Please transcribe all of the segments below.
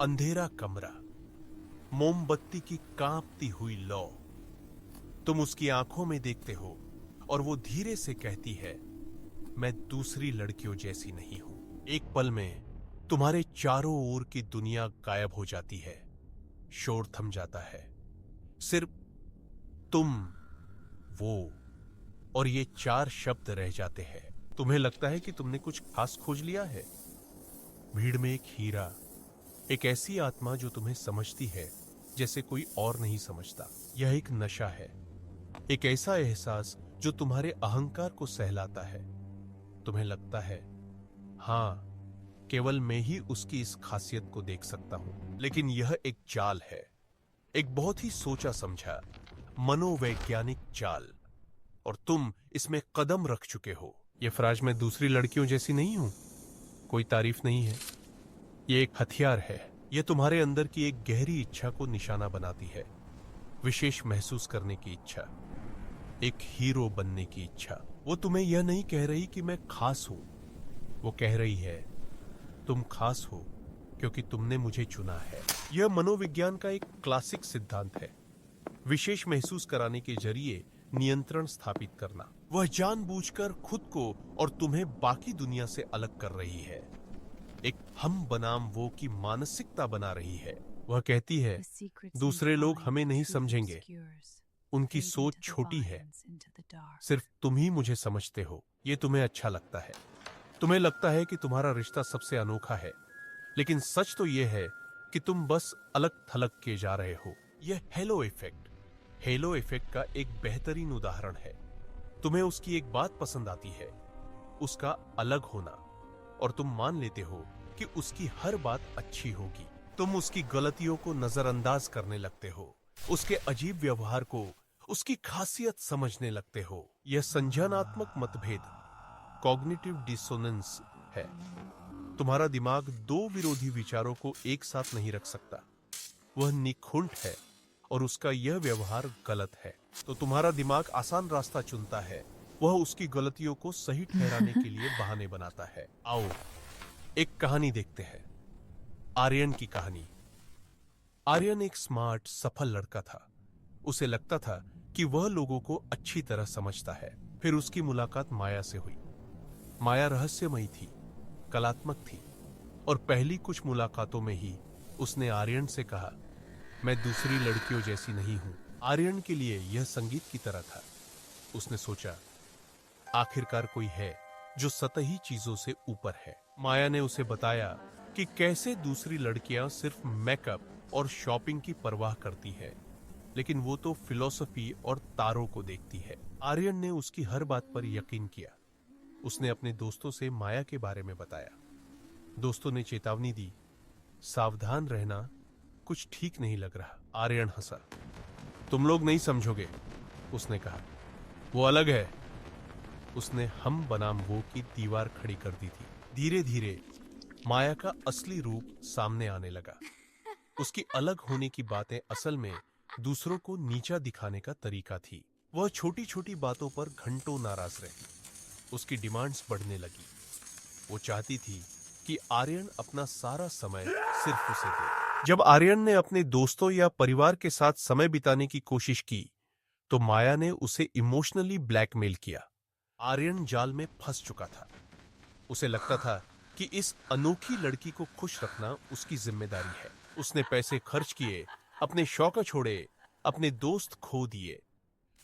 अंधेरा कमरा, मोमबत्ती की कांपती हुई लौ। तुम उसकी आंखों में देखते हो और वो धीरे से कहती है, मैं दूसरी लड़कियों जैसी नहीं हूं। एक पल में तुम्हारे चारों ओर की दुनिया गायब हो जाती है। शोर थम जाता है। सिर्फ तुम, वो और ये चार शब्द रह जाते हैं। तुम्हें लगता है कि तुमने कुछ खास खोज लिया है। भीड़ में एक हीरा, एक ऐसी आत्मा जो तुम्हें समझती है जैसे कोई और नहीं समझता। यह एक नशा है, एक ऐसा एहसास जो तुम्हारे अहंकार को सहलाता है। तुम्हें लगता है, हाँ, केवल मैं ही उसकी इस खासियत को देख सकता हूं। लेकिन यह एक जाल है, एक बहुत ही सोचा समझा मनोवैज्ञानिक जाल, और तुम इसमें कदम रख चुके हो। यह फ्राज मैं दूसरी लड़कियों जैसी नहीं हूं, कोई तारीफ नहीं है। यह एक हथियार है। यह तुम्हारे अंदर की एक गहरी इच्छा को निशाना बनाती है। विशेष महसूस करने की इच्छा, एक हीरो बनने की इच्छा। वो तुम्हें यह नहीं कह रही कि मैं खास हूं, वो कह रही है, तुम खास हो क्योंकि तुमने मुझे चुना है। यह मनोविज्ञान का एक क्लासिक सिद्धांत है, विशेष महसूस कराने के जरिए नियंत्रण स्थापित करना। वह जानबूझकर खुद को और तुम्हें बाकी दुनिया से अलग कर रही है, एक हम बनाम वो की मानसिकता बना रही है। वह कहती है, दूसरे लोग हमें नहीं समझेंगे, उनकी सोच छोटी है, सिर्फ तुम ही मुझे समझते हो। ये तुम्हें अच्छा लगता है, तुम्हें लगता है कि तुम्हारा रिश्ता सबसे अनोखा है। लेकिन सच तो यह है कि तुम बस अलग थलग के जा रहे हो। यह हेलो इफेक्ट का एक बेहतरीन उदाहरण है। तुम्हें उसकी एक बात पसंद आती है, उसका अलग होना, और तुम मान लेते हो कि उसकी हर बात अच्छी होगी। तुम उसकी गलतियों को नजरअंदाज करने लगते हो, उसके अजीब व्यवहार को, उसकी खासियत समझने लगते हो। यह संज्ञानात्मक मतभेद, कॉग्निटिव डिसोनेंस है। तुम्हारा दिमाग दो विरोधी विचारों को एक साथ नहीं रख सकता। वह निखुंट है और उसका यह व्यवहार गलत है, तो तुम्हारा दिमाग आसान रास्ता चुनता है। वह उसकी गलतियों को सही ठहराने के लिए बहाने बनाता है। आओ एक कहानी देखते हैं, आर्यन की कहानी। आर्यन एक स्मार्ट, सफल लड़का था। उसे लगता था कि वह लोगों को अच्छी तरह समझता है। फिर उसकी मुलाकात माया से हुई। माया रहस्यमयी थी, कलात्मक थी, और पहली कुछ मुलाकातों में ही उसने आर्यन से कहा, मैं दूसरी लड़कियों जैसी नहीं हूं। आर्यन के लिए यह संगीत की तरह था। उसने सोचा, आखिरकार कोई है जो सतही चीजों से ऊपर है। माया ने उसे बताया कि कैसे दूसरी लड़कियां सिर्फ मेकअप और शॉपिंग की परवाह करती है, लेकिन वो तो फिलॉसफी और तारों को देखती है। आर्यन ने उसकी हर बात पर यकीन किया। उसने अपने दोस्तों से माया के बारे में बताया। दोस्तों ने चेतावनी दी, सावधान रहना, कुछ ठीक नहीं लग रहा। आर्यन हंसा, तुम लोग नहीं समझोगे, उसने कहा, वो अलग है। उसने हम बनाम वो की दीवार खड़ी कर दी थी। धीरे धीरे माया का असली रूप सामने आने लगा। उसकी अलग होने की बातें असल में दूसरों को नीचा दिखाने का तरीका थी। वह छोटी छोटी बातों पर घंटों नाराज रही। उसकी डिमांड्स बढ़ने लगी। वो चाहती थी कि आर्यन अपना सारा समय सिर्फ उसे दे। जब आर्यन ने अपने दोस्तों या परिवार के साथ समय बिताने की कोशिश की, तो माया ने उसे इमोशनली ब्लैकमेल किया। आर्यन जाल में फंस चुका था। उसे लगता था कि इस अनोखी लड़की को खुश रखना उसकी जिम्मेदारी है। उसने पैसे खर्च किए, अपने शौक छोड़े, अपने दोस्त खो दिए,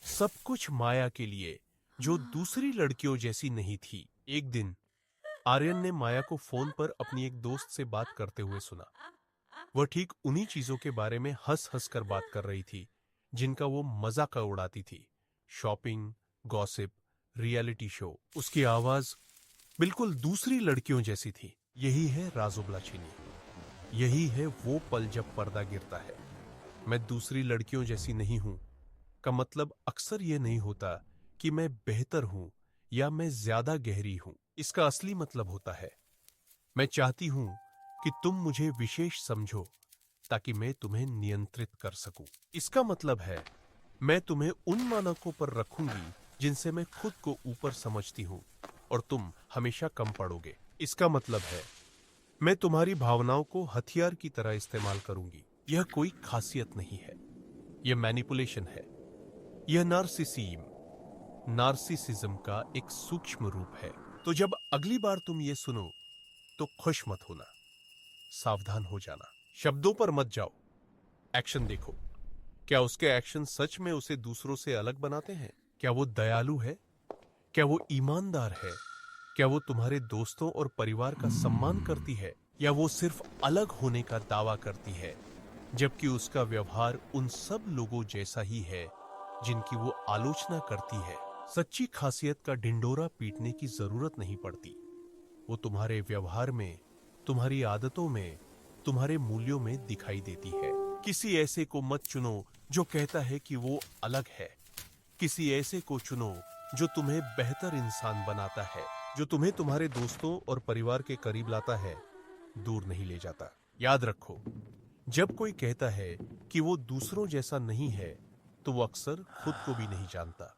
सब कुछ माया के लिए, जो दूसरी लड़कियों जैसी नहीं थी। एक दिन आर्यन ने माया को फोन पर अपनी एक दोस्त से बात करते हुए सुना। वह ठीक उन्हीं चीजों के बारे में हंस हंस कर बात कर रही थी जिनका वो मजाक उड़ाती थी, शॉपिंग, गॉसिप, रियलिटी शो। उसकी आवाज बिल्कुल दूसरी लड़कियों जैसी थी। यही है राजोब्लाचिनी, यही है वो पल जब पर्दा गिरता है। मैं दूसरी लड़कियों जैसी नहीं हूं का मतलब अक्सर यह नहीं होता कि मैं बेहतर हूं या मैं ज्यादा गहरी हूं। इसका असली मतलब होता है, मैं चाहती हूं कि तुम मुझे विशेष समझो ताकि मैं तुम्हें नियंत्रित कर सकूं। इसका मतलब है, मैं तुम्हें उन मानकों पर रखूंगी जिनसे मैं खुद को ऊपर समझती हूं, और तुम हमेशा कम पड़ोगे। इसका मतलब है, मैं तुम्हारी भावनाओं को हथियार की तरह इस्तेमाल करूंगी। यह कोई खासियत नहीं है, यह मैनिपुलेशन है। यह नार्सिसिज्म का एक सूक्ष्म रूप है। तो जब अगली बार तुम ये सुनो तो खुश मत होना, सावधान हो जाना। शब्दों पर मत जाओ, एक्शन देखो। क्या उसके एक्शन सच में उसे दूसरों से अलग बनाते हैं? क्या वो दयालु है? क्या वो ईमानदार है? क्या वो तुम्हारे दोस्तों और परिवार का सम्मान करती है, या वो सिर्फ अलग होने का दावा करती है, जबकि उसका व्यवहार उन सब लोगों जैसा ही है जिनकी वो आलोचना करती है? सच्ची खासियत का ढिंढोरा पीटने की जरूरत नहीं पड़ती। वो तुम्हारे व्यवहार में, तुम्हारी आदतों में, तुम्हारे मूल्यों में दिखाई देती है। किसी ऐसे को मत चुनो जो कहता है कि वो अलग है। किसी ऐसे को चुनो जो तुम्हें बेहतर इंसान बनाता है, जो तुम्हें तुम्हारे दोस्तों और परिवार के करीब लाता है, दूर नहीं ले जाता। याद रखो, जब कोई कहता है कि वो दूसरों जैसा नहीं है, तो वो अक्सर खुद को भी नहीं जानता।